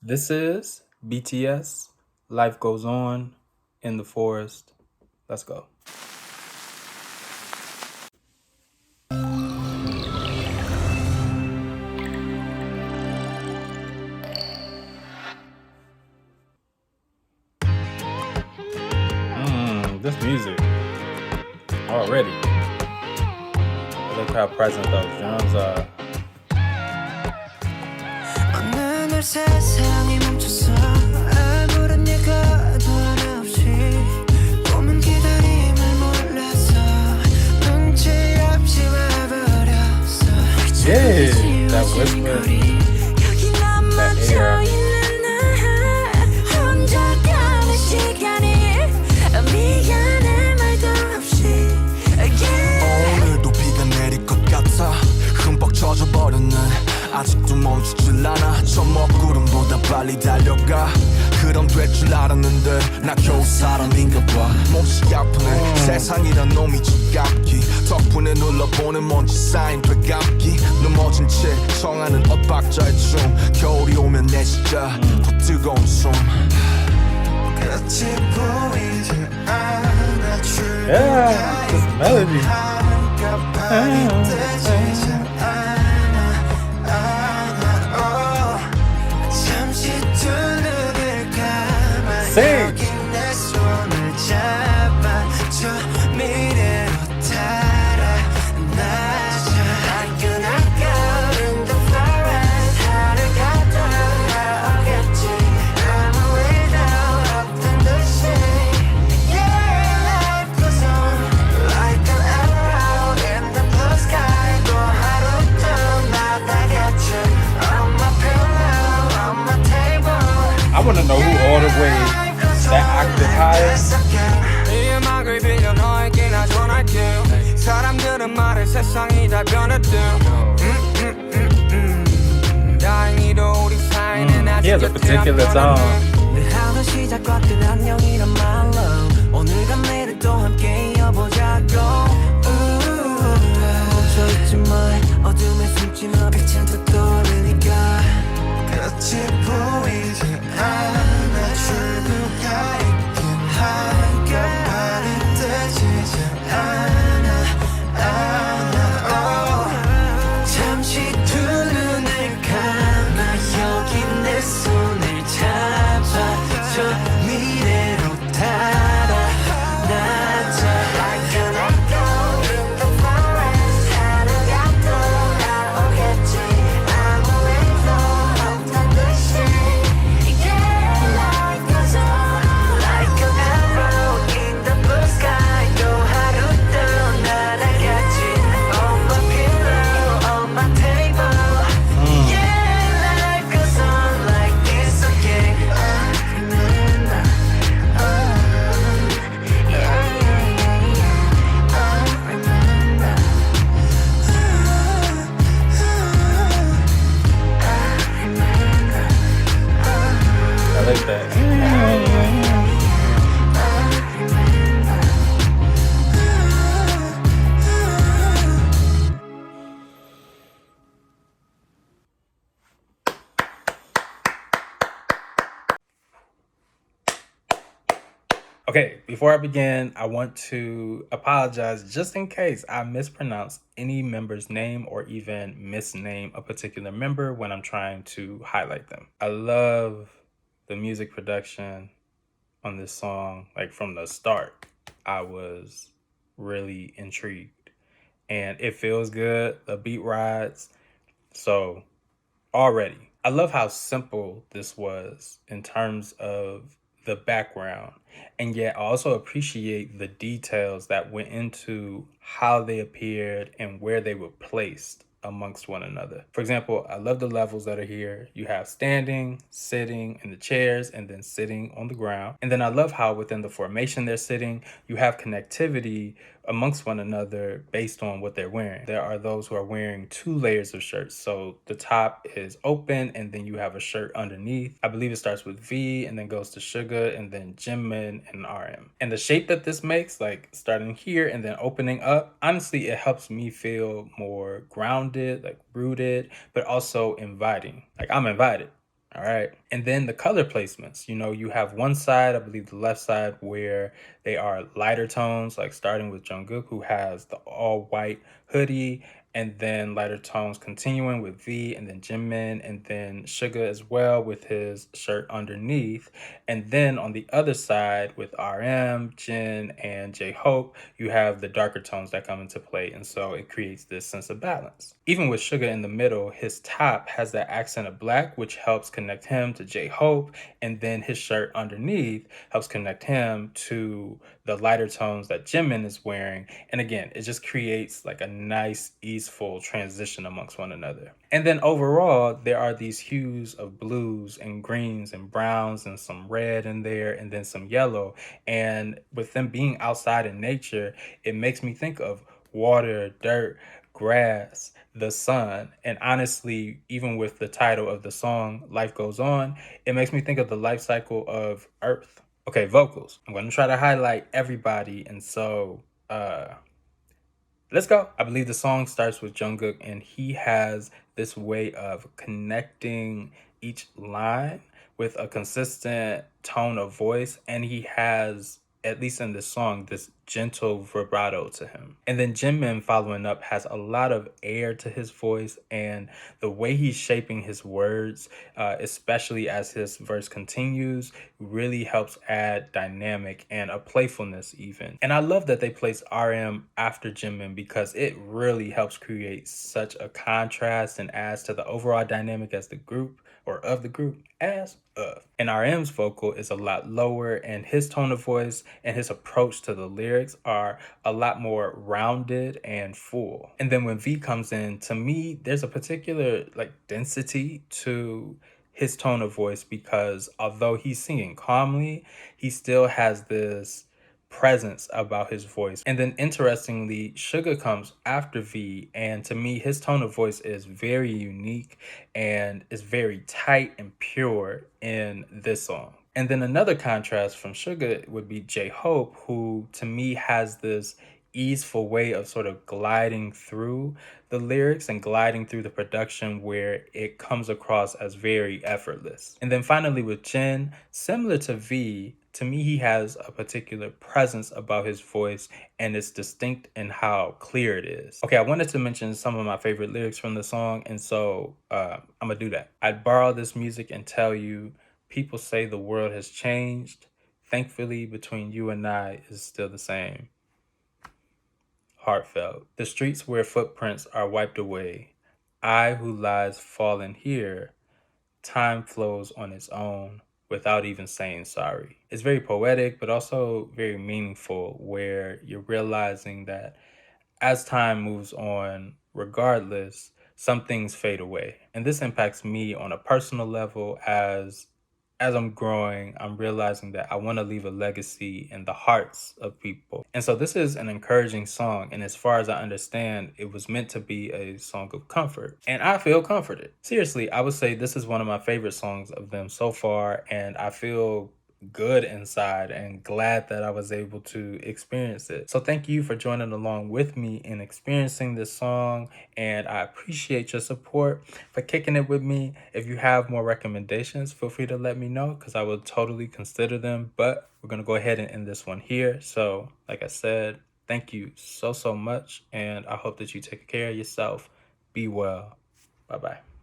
This is BTS. Life goes on in the forest. Let's go. This music already. Look how present those drums are. 어느 세상이 멈춰서 아무런 예가도 하나 없이 꿈은 기다림을 몰라서 눈치 없이 와버렸어. Yeah, that whisper, 여기 난 멈춰 있는 나 혼자 가는 시간이 미안해 말도 없이 오늘도 비가 내릴 것 같아 흠뻑 젖어버렸네 아직도 멈추질 않아 저 먹구름보다 빨리 달려가 그럼 될 줄 알았는데 나 겨우 사람인가 봐 몹시 아프네 세상이란 놈이 지갑기 덕분에 눌러보는 먼지 쌓인 되감기 넘어진 채 청하는 엇박자의 춤 겨울이 오면 내 진짜 더 뜨거운 숨 끝이 보이지 않아 Yeah, this melody. Sing. I want to know who all the way that octave higher. 이 음악을 빌려 너에게 나 전할게 사람들은 말해 세상이 다 변했대 다행히도 우리 사이는 아직 He has a particular song. 늘 하루 시작과 끝 안녕이란 말로 오늘과 내일 또 함께 이어보자고 멈춰있지 마 어둠에 숨지 마 빛은 더 떠오르니까 끝이 보이지 않아 출구가 있긴 하니까 빨리 뜨지지 않아 잠시 두 눈을 감아 여기 내 손을 잡아 저 미래로 달아나자 Like an echo in the forest 하루가 돌아오겠지 아무 일도 없단 듯이 Yeah, life goes on Like an arrow in the blue sky 또 하루 또 날아가지 On my pillow, on my table Yeah, life goes on like this again I remember yeah, yeah, yeah, yeah I remember I like that. Okay, before I begin, I want to apologize just in case I mispronounce any member's name or even misname a particular member when I'm trying to highlight them. I love the music production on this song. Like from the start, I was really intrigued and it feels good. The beat rides. So already, I love how simple this was in terms of the background, and yet I also appreciate the details that went into how they appeared and where they were placed amongst one another. For example, I love the levels that are here. You have standing, sitting in the chairs, and then sitting on the ground. And then I love how within the formation they're sitting, you have connectivity amongst one another based on what they're wearing. There are those who are wearing 2 layers of shirts. So the top is open and then you have a shirt underneath. I believe it starts with V and then goes to Sugar and then Jimin and RM. And the shape that this makes, like starting here and then opening up, honestly, it helps me feel more grounded, like rooted, but also inviting. Like I'm invited. All right. And then the color placements, you have one side, I believe the left side, where they are lighter tones, like starting with Jungkook, who has the all white hoodie, and then lighter tones continuing with V, and then Jimin, and then Suga as well with his shirt underneath. And then on the other side with RM, Jin, and J Hope, you have the darker tones that come into play. And so it creates this sense of balance. Even with Suga in the middle, his top has that accent of black, which helps connect him to J Hope. And then his shirt underneath helps connect him to the lighter tones that Jimin is wearing. And again, it just creates like a nice, easeful transition amongst one another. And then overall, there are these hues of blues and greens and browns and some red in there and then some yellow. And with them being outside in nature, it makes me think of water, dirt, grass, the sun. And honestly, even with the title of the song, Life Goes On, it makes me think of the life cycle of Earth. Okay, vocals. I'm going to try to highlight everybody. And so, let's go. I believe the song starts with Jungkook, and he has this way of connecting each line with a consistent tone of voice, and he has, at least in this song, this gentle vibrato to him. And then Jimin following up has a lot of air to his voice, and the way he's shaping his words, especially as his verse continues, really helps add dynamic and a playfulness even. And I love that they place RM after Jimin because it really helps create such a contrast and adds to the overall dynamic as the group or of the group as of. And RM's vocal is a lot lower, and his tone of voice and his approach to the lyrics are a lot more rounded and full. And then when V comes in, to me, there's a particular like density to his tone of voice because although he's singing calmly, he still has this presence about his voice. And then interestingly, Sugar comes after V, and to me, his tone of voice is very unique and is very tight and pure in this song. And then another contrast from Sugar would be J Hope, who to me has this easeful way of sort of gliding through the lyrics and gliding through the production where it comes across as very effortless. And then finally with Jin, similar to V, to me he has a particular presence about his voice and it's distinct in how clear it is. Okay, I wanted to mention some of my favorite lyrics from the song, and so I'm gonna do that. I'd borrow this music and tell you, people say the world has changed. Thankfully, between you and I is still the same. Heartfelt. The streets where footprints are wiped away. I who lies fallen here. Time flows on its own without even saying sorry. It's very poetic, but also very meaningful, where you're realizing that as time moves on, regardless, some things fade away. And this impacts me on a personal level as I'm growing, I'm realizing that I want to leave a legacy in the hearts of people. And so this is an encouraging song. And as far as I understand, it was meant to be a song of comfort. And I feel comforted. Seriously, I would say this is one of my favorite songs of them so far. And I feel good inside and glad that I was able to experience it. So thank you for joining along with me in experiencing this song, and I appreciate your support for kicking it with me. If you have more recommendations, feel free to let me know because I will totally consider them. But we're going to go ahead and end this one here. So like I said, thank you so much, and I hope that you take care of yourself. Be well. Bye-bye.